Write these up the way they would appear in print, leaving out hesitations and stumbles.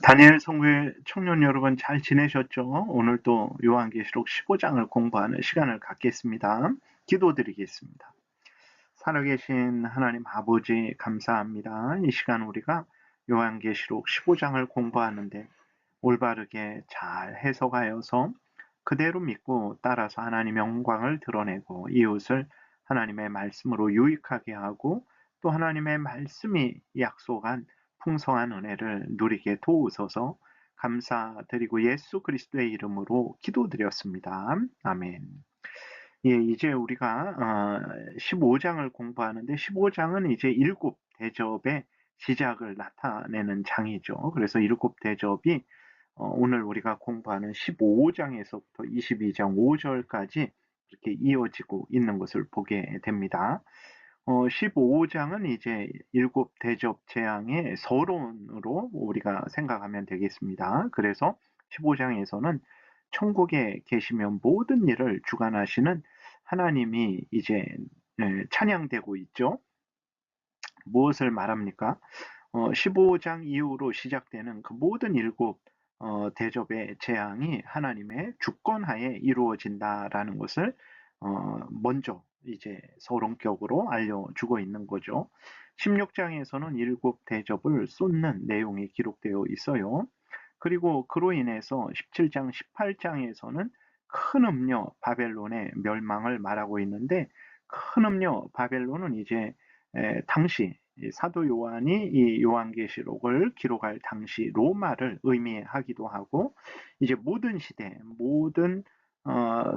다니엘 성교회 청년 여러분 잘 지내셨죠? 오늘 또 요한계시록 15장을 공부하는 시간을 갖겠습니다. 기도드리겠습니다. 살아계신 하나님 아버지 감사합니다. 이 시간 우리가 요한계시록 15장을 공부하는데 올바르게 잘 해석하여서 그대로 믿고 따라서 하나님의 영광을 드러내고 이웃을 하나님의 말씀으로 유익하게 하고 또 하나님의 말씀이 약속한 풍성한 은혜를 누리게 도우소서. 감사드리고 예수 그리스도의 이름으로 기도드렸습니다. 아멘. 예, 이제 우리가 15장을 공부하는데 15장은 이제 일곱 대접의 시작을 나타내는 장이죠. 그래서 일곱 대접이 오늘 우리가 공부하는 15장에서부터 22장 5절까지 이렇게 이어지고 있는 것을 보게 됩니다. 15장은 이제 일곱 대접 재앙의 서론으로 우리가 생각하면 되겠습니다. 그래서 15장에서는 천국에 계시면 모든 일을 주관하시는 하나님이 이제 찬양되고 있죠. 무엇을 말합니까? 15장 이후로 시작되는 그 모든 일곱 대접의 재앙이 하나님의 주권하에 이루어진다라는 것을 먼저 이제 서론격으로 알려주고 있는 거죠. 16장에서는 일곱 대접을 쏟는 내용이 기록되어 있어요. 그리고 그로 인해서 17장, 18장에서는 큰 음녀 바벨론의 멸망을 말하고 있는데 큰 음녀 바벨론은 이제 당시 사도 요한이 이 요한계시록을 기록할 당시 로마를 의미하기도 하고 이제 모든 시대, 모든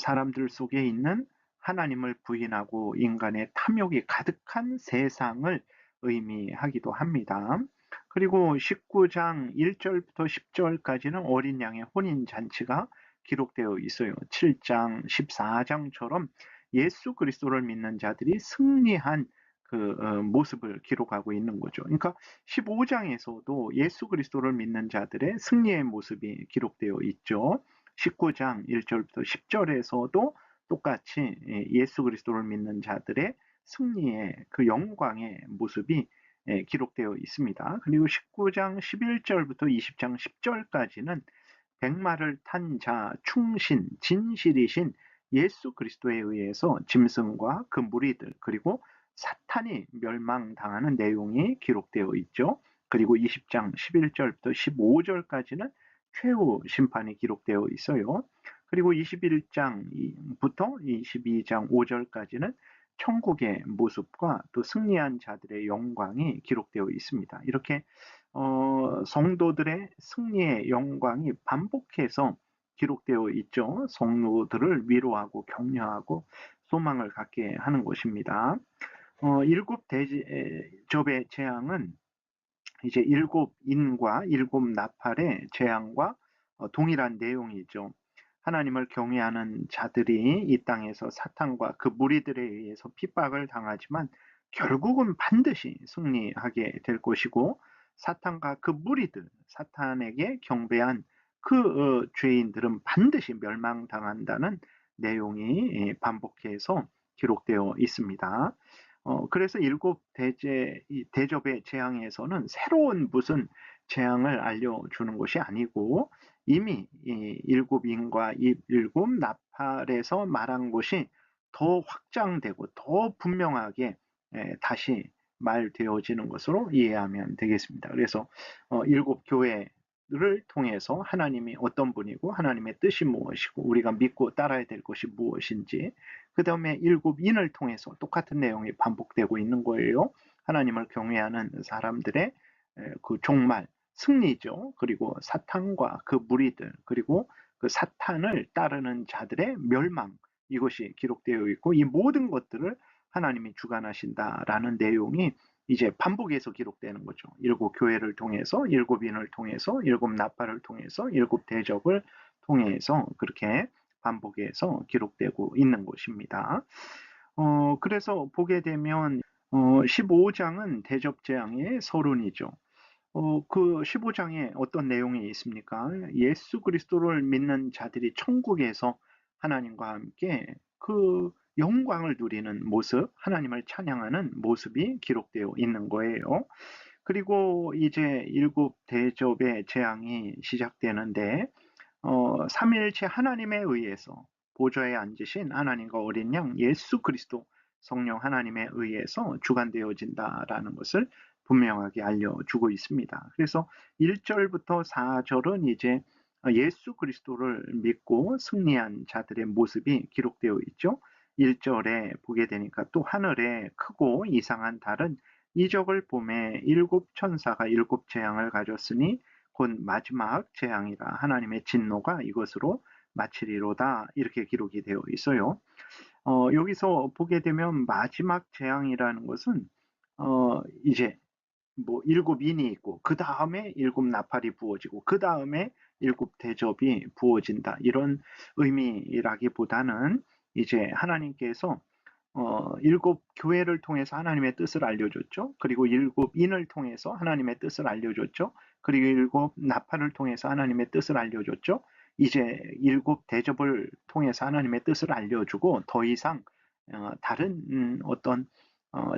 사람들 속에 있는 하나님을 부인하고 인간의 탐욕이 가득한 세상을 의미하기도 합니다. 그리고 19장 1절부터 10절까지는 어린 양의 혼인 잔치가 기록되어 있어요. 7장, 14장처럼 예수 그리스도를 믿는 자들이 승리한 그 모습을 기록하고 있는 거죠. 그러니까 15장에서도 예수 그리스도를 믿는 자들의 승리의 모습이 기록되어 있죠. 19장 1절부터 10절에서도 똑같이 예수 그리스도를 믿는 자들의 승리의 그 영광의 모습이 기록되어 있습니다. 그리고 19장 11절부터 20장 10절까지는 백마를 탄 자 충신 진실이신 예수 그리스도에 의해서 짐승과 그 무리들 그리고 사탄이 멸망당하는 내용이 기록되어 있죠. 그리고 20장 11절부터 15절까지는 최후 심판이 기록되어 있어요. 그리고 21장부터 22장 5절까지는 천국의 모습과 또 승리한 자들의 영광이 기록되어 있습니다. 이렇게 성도들의 승리의 영광이 반복해서 기록되어 있죠. 성도들을 위로하고 격려하고 소망을 갖게 하는 것입니다. 일곱 대접의 재앙은 이제 일곱 인과 일곱 나팔의 재앙과 동일한 내용이죠. 하나님을 경외하는 자들이 이 땅에서 사탄과 그 무리들에 의해서 핍박을 당하지만 결국은 반드시 승리하게 될 것이고 사탄과 그 무리들, 사탄에게 경배한 그 죄인들은 반드시 멸망당한다는 내용이 반복해서 기록되어 있습니다. 그래서 일곱 대접의 재앙에서는 새로운 무슨 재앙을 알려주는 것이 아니고 이미 이 일곱 인과 일곱 나팔에서 말한 것이 더 확장되고 더 분명하게 다시 말되어지는 것으로 이해하면 되겠습니다. 그래서 일곱 교회를 통해서 하나님이 어떤 분이고 하나님의 뜻이 무엇이고 우리가 믿고 따라야 될 것이 무엇인지 그 다음에 일곱 인을 통해서 똑같은 내용이 반복되고 있는 거예요. 하나님을 경외하는 사람들의 그 종말, 승리죠. 그리고 사탄과 그 무리들, 그리고 그 사탄을 따르는 자들의 멸망, 이것이 기록되어 있고 이 모든 것들을 하나님이 주관하신다라는 내용이 이제 반복해서 기록되는 거죠. 일곱 교회를 통해서, 일곱 인을 통해서, 일곱 나팔을 통해서, 일곱 대접을 통해서 그렇게 반복해서 기록되고 있는 것입니다. 그래서 보게 되면 15장은 대접재앙의 서론이죠. 그 15장에 어떤 내용이 있습니까? 예수 그리스도를 믿는 자들이 천국에서 하나님과 함께 그 영광을 누리는 모습, 하나님을 찬양하는 모습이 기록되어 있는 거예요. 그리고 이제 일곱 대접의 재앙이 시작되는데 삼위일체 하나님에 의해서 보좌에 앉으신 하나님과 어린 양 예수 그리스도 성령 하나님에 의해서 주관되어진다라는 것을 분명하게 알려주고 있습니다. 그래서 1절부터 4절은 이제 예수 그리스도를 믿고 승리한 자들의 모습이 기록되어 있죠. 1절에 보게 되니까 또 하늘에 크고 이상한 달은 이적을 봄에 일곱 천사가 일곱 재앙을 가졌으니 곧 마지막 재앙이라 하나님의 진노가 이것으로 마치리로다 이렇게 기록이 되어 있어요. 여기서 보게 되면 마지막 재앙이라는 것은 이제 뭐 일곱 인이 있고 그 다음에 일곱 나팔이 부어지고 그 다음에 일곱 대접이 부어진다 이런 의미라기보다는 이제 하나님께서 일곱 교회를 통해서 하나님의 뜻을 알려줬죠. 그리고 일곱 인을 통해서 하나님의 뜻을 알려줬죠. 그리고 일곱 나팔을 통해서 하나님의 뜻을 알려줬죠. 이제 일곱 대접을 통해서 하나님의 뜻을 알려주고 더 이상 다른 어떤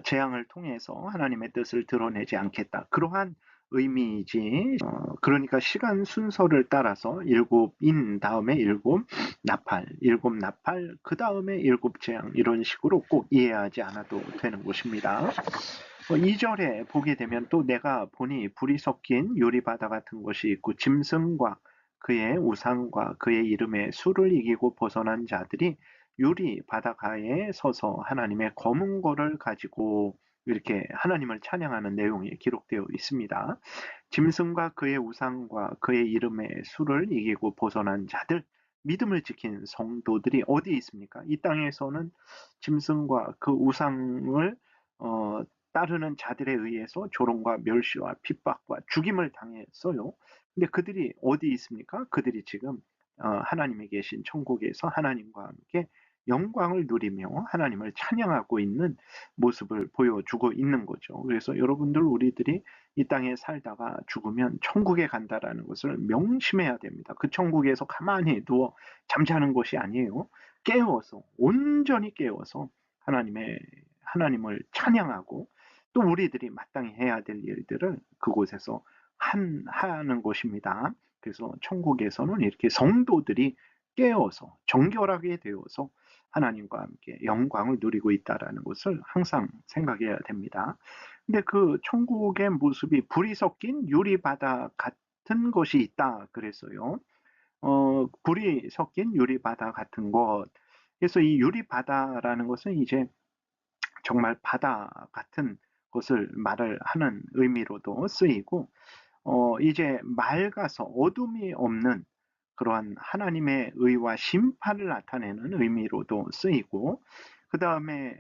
재앙을 통해서 하나님의 뜻을 드러내지 않겠다. 그러한 의미이지. 그러니까 시간 순서를 따라서 일곱 인 다음에 일곱 나팔 그 다음에 일곱 재앙 이런 식으로 꼭 이해하지 않아도 되는 것입니다. 2절에 보게 되면 또 내가 보니 불이 섞인 유리바다 같은 것이 있고 짐승과 그의 우상과 그의 이름의 수를 이기고 벗어난 자들이 유리 바닷가에 서서 하나님의 검은 고를 가지고 이렇게 하나님을 찬양하는 내용이 기록되어 있습니다. 짐승과 그의 우상과 그의 이름의 수를 이기고 벗어난 자들, 믿음을 지킨 성도들이 어디 있습니까? 이 땅에서는 짐승과 그 우상을 따르는 자들에 의해서 조롱과 멸시와 핍박과 죽임을 당했어요. 근데 그들이 어디 있습니까? 그들이 지금 하나님이 계신 천국에서 하나님과 함께 영광을 누리며 하나님을 찬양하고 있는 모습을 보여주고 있는 거죠. 그래서 여러분들 우리들이 이 땅에 살다가 죽으면 천국에 간다라는 것을 명심해야 됩니다. 그 천국에서 가만히 누워 잠자는 것이 아니에요. 깨어서 온전히 깨어서 하나님을 찬양하고 또 우리들이 마땅히 해야 될 일들을 그곳에서 하는 것입니다. 그래서 천국에서는 이렇게 성도들이 깨어서 정결하게 되어서 하나님과 함께 영광을 누리고 있다라는 것을 항상 생각해야 됩니다. 근데 그 천국의 모습이 불이 섞인 유리바다 같은 것이 있다 그랬어요. 불이 섞인 유리바다 같은 것. 그래서 이 유리바다라는 것은 이제 정말 바다 같은 것을 말을 하는 의미로도 쓰이고, 이제 맑아서 어둠이 없는 그러한 하나님의 의와 심판을 나타내는 의미로도 쓰이고, 그 다음에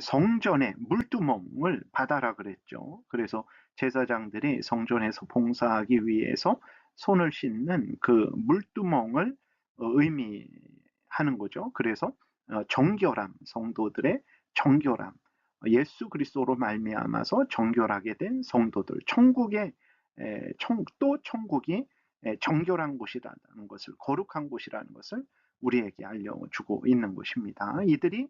성전의 물두멍을 바다라 그랬죠. 그래서 제사장들이 성전에서 봉사하기 위해서 손을 씻는 그 물두멍을 의미하는 거죠. 그래서 정결함, 성도들의 정결함, 예수 그리스도로 말미암아서 정결하게 된 성도들, 또 천국이 정결한 곳이라는 것을, 거룩한 곳이라는 것을 우리에게 알려주고 있는 것입니다. 이들이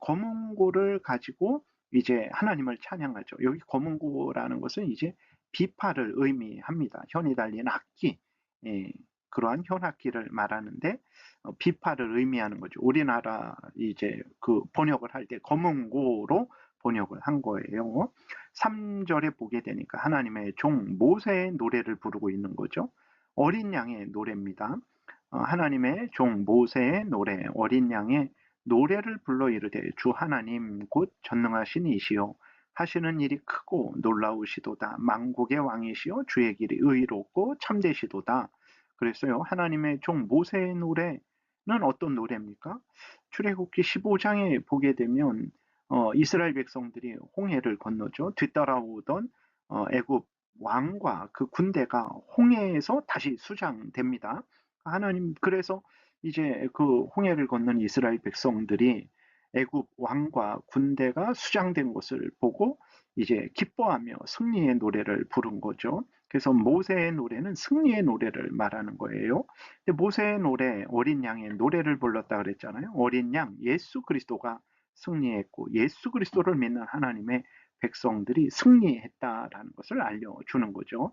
검은고를 가지고 이제 하나님을 찬양하죠. 여기 검은고라는 것은 이제 비파를 의미합니다. 현이 달린 악기, 그러한 현악기를 말하는데 비파를 의미하는 거죠. 우리나라 이제 그 번역을 할 때 검은고로 번역을 한 거예요. 3절에 보게 되니까 하나님의 종 모세의 노래를 부르고 있는 거죠. 어린 양의 노래입니다. 하나님의 종 모세의 노래, 어린 양의 노래를 불러 이르되 주 하나님 곧 전능하신 이시요 하시는 일이 크고 놀라우시도다. 만국의 왕이시요 주의 길이 의롭고 참되시도다. 그랬어요. 하나님의 종 모세의 노래는 어떤 노래입니까? 출애굽기 15장에 보게 되면 이스라엘 백성들이 홍해를 건너죠. 뒤따라오던 애굽 왕과 그 군대가 홍해에서 다시 수장됩니다. 하나님 그래서 이제 그 홍해를 건넌 이스라엘 백성들이 애굽 왕과 군대가 수장된 것을 보고 이제 기뻐하며 승리의 노래를 부른 거죠. 그래서 모세의 노래는 승리의 노래를 말하는 거예요. 근데 모세의 노래, 어린 양의 노래를 불렀다 그랬잖아요. 어린 양, 예수 그리스도가 승리했고 예수 그리스도를 믿는 하나님의 백성들이 승리했다라는 것을 알려주는 거죠.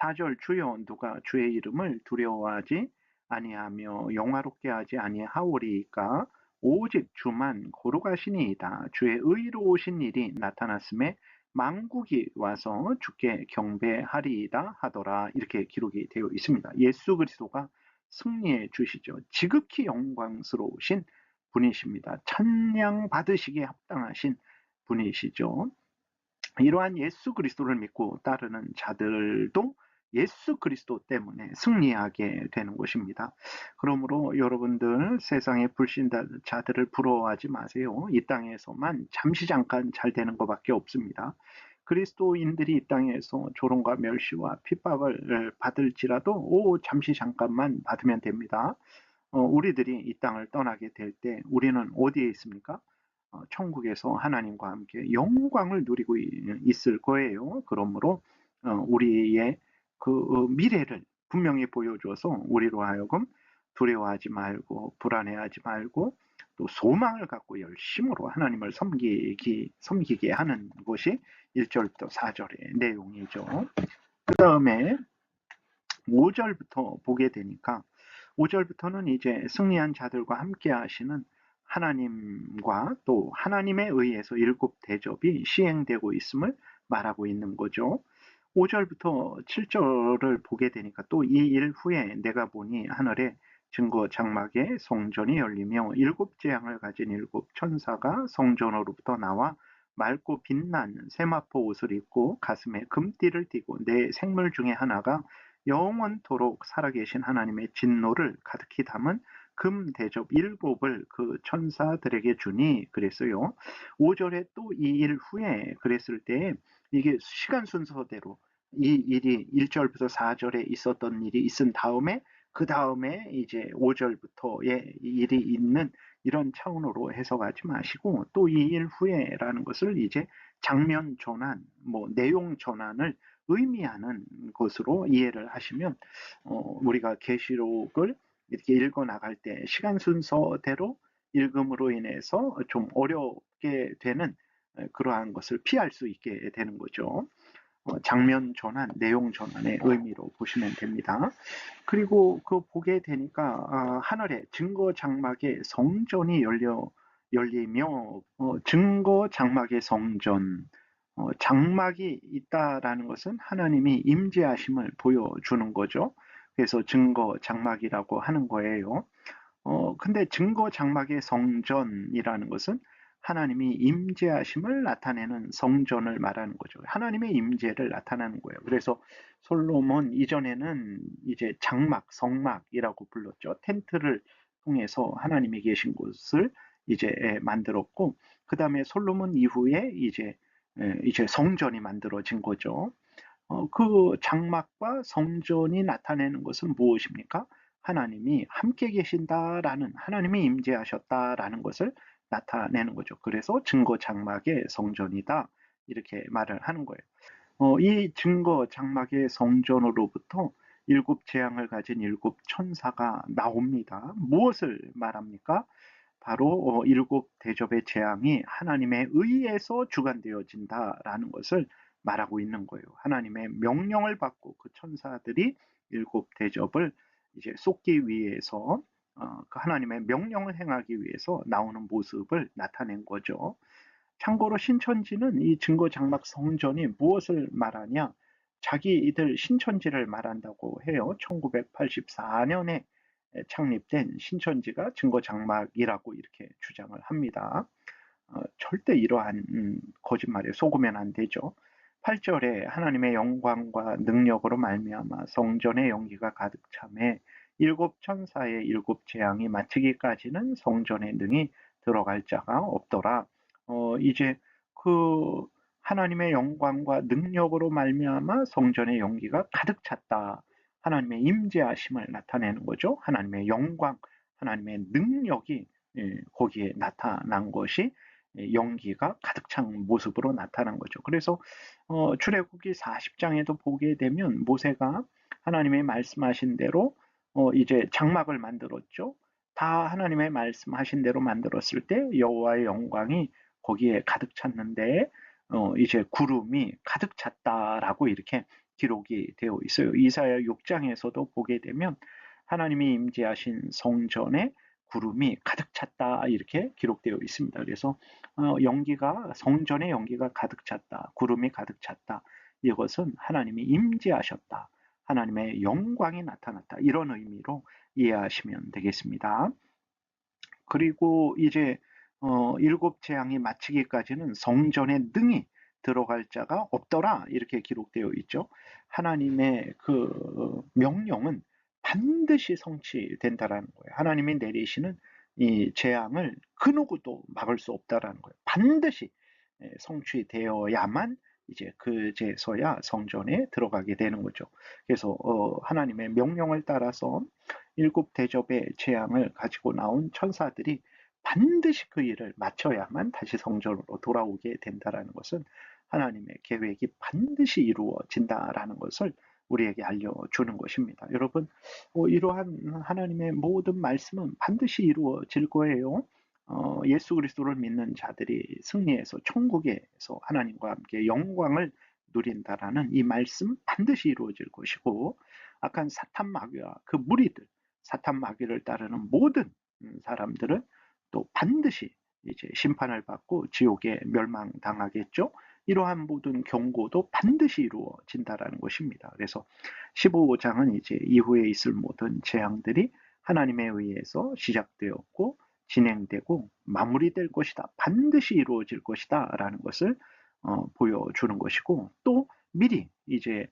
4절 주여 누가 주의 이름을 두려워하지 아니하며 영화롭게 하지 아니하오리이까 오직 주만 거룩하시니이다. 주의 의로우신 일이 나타났음에 만국이 와서 주께 경배하리이다 하더라. 이렇게 기록이 되어 있습니다. 예수 그리스도가 승리해 주시죠. 지극히 영광스러우신 분이십니다. 찬양 받으시기에 합당하신 분이시죠. 이러한 예수 그리스도를 믿고 따르는 자들도 예수 그리스도 때문에 승리하게 되는 것입니다. 그러므로 여러분들 세상의 불신자들을 부러워하지 마세요. 이 땅에서만 잠시 잠깐 잘 되는 것밖에 없습니다. 그리스도인들이 이 땅에서 조롱과 멸시와 핍박을 받을지라도 잠시 잠깐만 받으면 됩니다. 우리들이 이 땅을 떠나게 될 때 우리는 어디에 있습니까? 천국에서 하나님과 함께 영광을 누리고 있을 거예요. 그러므로 우리의 그 미래를 분명히 보여줘서 우리로 하여금 두려워하지 말고 불안해하지 말고 또 소망을 갖고 열심으로 하나님을 섬기게 하는 것이 1절부터 4절의 내용이죠. 그 다음에 5절부터 보게 되니까 5절부터는 이제 승리한 자들과 함께 하시는 하나님과 또 하나님에 의해서 일곱 대접이 시행되고 있음을 말하고 있는 거죠. 5절부터 7절을 보게 되니까 또 이 일 후에 내가 보니 하늘에 증거 장막에 성전이 열리며 일곱 재앙을 가진 일곱 천사가 성전으로부터 나와 맑고 빛난 세마포 옷을 입고 가슴에 금띠를 띠고 내 생물 중에 하나가 영원토록 살아계신 하나님의 진노를 가득히 담은 금 대접 일곱을 그 천사들에게 주니 그랬어요. 5절에 또 이 일 후에 그랬을 때 이게 시간 순서대로 이 일이 1절부터 4절에 있었던 일이 있은 다음에 그 다음에 이제 5절부터의 일이 있는 이런 차원으로 해석하지 마시고 또 이 일 후에라는 것을 이제 장면 전환, 내용 전환을 의미하는 것으로 이해를 하시면 우리가 계시록을 이렇게 읽어 나갈 때 시간 순서대로 읽음으로 인해서 좀 어렵게 되는 그러한 것을 피할 수 있게 되는 거죠. 장면 전환, 내용 전환의 의미로 보시면 됩니다. 그리고 그 보게 되니까 하늘에 증거 장막의 성전이 열리며 증거 장막의 성전, 장막이 있다라는 것은 하나님이 임재하심을 보여주는 거죠. 그래서 증거 장막이라고 하는 거예요. 근데 증거 장막의 성전이라는 것은 하나님이 임재하심을 나타내는 성전을 말하는 거죠. 하나님의 임재를 나타내는 거예요. 그래서 솔로몬 이전에는 이제 장막, 성막이라고 불렀죠. 텐트를 통해서 하나님이 계신 곳을 이제 만들었고, 그 다음에 솔로몬 이후에 이제 성전이 만들어진 거죠. 그 장막과 성전이 나타내는 것은 무엇입니까? 하나님이 함께 계신다라는, 하나님이 임재하셨다라는 것을 나타내는 거죠. 그래서 증거 장막의 성전이다. 이렇게 말을 하는 거예요. 이 증거 장막의 성전으로부터 일곱 재앙을 가진 일곱 천사가 나옵니다. 무엇을 말합니까? 바로 일곱 대접의 재앙이 하나님에 의해서 주관되어진다라는 것을 말하고 있는 거예요. 하나님의 명령을 받고 그 천사들이 일곱 대접을 이제 쏟기 위해서 그 하나님의 명령을 행하기 위해서 나오는 모습을 나타낸 거죠. 참고로 신천지는 이 증거 장막 성전이 무엇을 말하냐? 자기들 신천지를 말한다고 해요. 1984년에 창립된 신천지가 증거 장막이라고 이렇게 주장을 합니다. 절대 이러한 거짓말에 속으면 안 되죠. 8절에 하나님의 영광과 능력으로 말미암아 성전의 연기가 가득 차매 일곱 천사의 일곱 재앙이 마치기까지는 성전에 능히 들어갈 자가 없더라. 이제 그 하나님의 영광과 능력으로 말미암아 성전의 연기가 가득 찼다. 하나님의 임재하심을 나타내는 거죠. 하나님의 영광, 하나님의 능력이 거기에 나타난 것이 연기가 가득 찬 모습으로 나타난 거죠. 그래서 출애굽기 40장에도 보게 되면 모세가 하나님의 말씀하신 대로 이제 장막을 만들었죠. 다 하나님의 말씀하신 대로 만들었을 때 여호와의 영광이 거기에 가득 찼는데 이제 구름이 가득 찼다라고 이렇게 기록이 되어 있어요. 이사야 6장에서도 보게 되면 하나님이 임재하신 성전에 구름이 가득 찼다 이렇게 기록되어 있습니다. 그래서 성전에 연기가 가득 찼다, 구름이 가득 찼다. 이것은 하나님이 임재하셨다, 하나님의 영광이 나타났다, 이런 의미로 이해하시면 되겠습니다. 그리고 이제 일곱 재앙이 마치기까지는 성전에 능히 들어갈 자가 없더라 이렇게 기록되어 있죠. 하나님의 그 명령은 반드시 성취된다라는 거예요. 하나님이 내리시는 이 재앙을 그 누구도 막을 수 없다라는 거예요. 반드시 성취되어야만 이제 그제서야 성전에 들어가게 되는 거죠. 그래서 하나님의 명령을 따라서 일곱 대접의 재앙을 가지고 나온 천사들이 반드시 그 일을 마쳐야만 다시 성전으로 돌아오게 된다라는 것은 하나님의 계획이 반드시 이루어진다라는 것을 우리에게 알려주는 것입니다. 여러분, 이러한 하나님의 모든 말씀은 반드시 이루어질 거예요. 예수 그리스도를 믿는 자들이 승리해서 천국에서 하나님과 함께 영광을 누린다라는 이 말씀 반드시 이루어질 것이고, 악한 사탄 마귀와 그 무리들, 사탄 마귀를 따르는 모든 사람들은 또 반드시 이제 심판을 받고 지옥에 멸망당하겠죠. 이러한 모든 경고도 반드시 이루어진다라는 것입니다. 그래서 15장은 이제 이후에 있을 모든 재앙들이 하나님에 의해서 시작되었고 진행되고 마무리될 것이다, 반드시 이루어질 것이다 라는 것을 보여주는 것이고, 또 미리 이제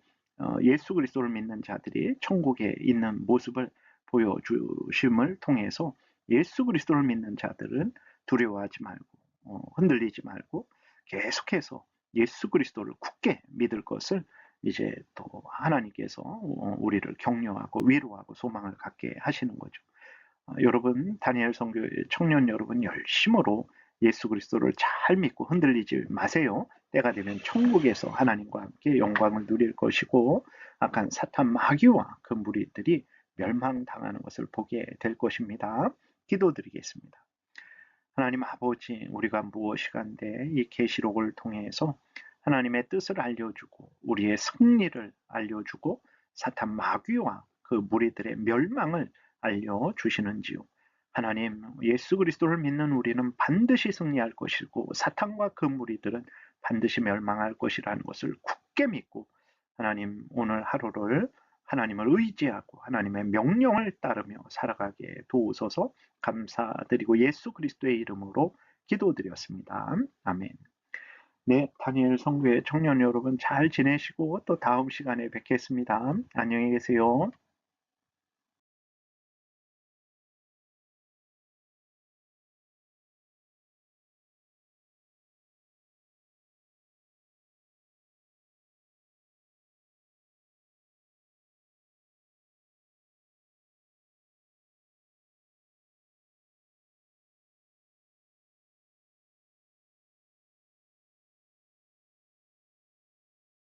예수 그리스도를 믿는 자들이 천국에 있는 모습을 보여주심을 통해서 예수 그리스도를 믿는 자들은 두려워하지 말고 흔들리지 말고 계속해서 예수 그리스도를 굳게 믿을 것을 이제 또 하나님께서 우리를 격려하고 위로하고 소망을 갖게 하시는 거죠. 여러분, 다니엘 선교회 청년 여러분, 열심으로 예수 그리스도를 잘 믿고 흔들리지 마세요. 때가 되면 천국에서 하나님과 함께 영광을 누릴 것이고, 악한 사탄 마귀와 그 무리들이 멸망당하는 것을 보게 될 것입니다. 기도드리겠습니다. 하나님 아버지, 우리가 무엇이간데 이 계시록을 통해서 하나님의 뜻을 알려주고 우리의 승리를 알려주고 사탄 마귀와 그 무리들의 멸망을 알려주시는지요. 하나님, 예수 그리스도를 믿는 우리는 반드시 승리할 것이고 사탄과 그 무리들은 반드시 멸망할 것이라는 것을 굳게 믿고, 하나님 오늘 하루를 하나님을 의지하고 하나님의 명령을 따르며 살아가게 도우소서. 감사드리고 예수 그리스도의 이름으로 기도드렸습니다. 아멘. 네, 다니엘 선교회 청년 여러분 잘 지내시고 또 다음 시간에 뵙겠습니다. 안녕히 계세요.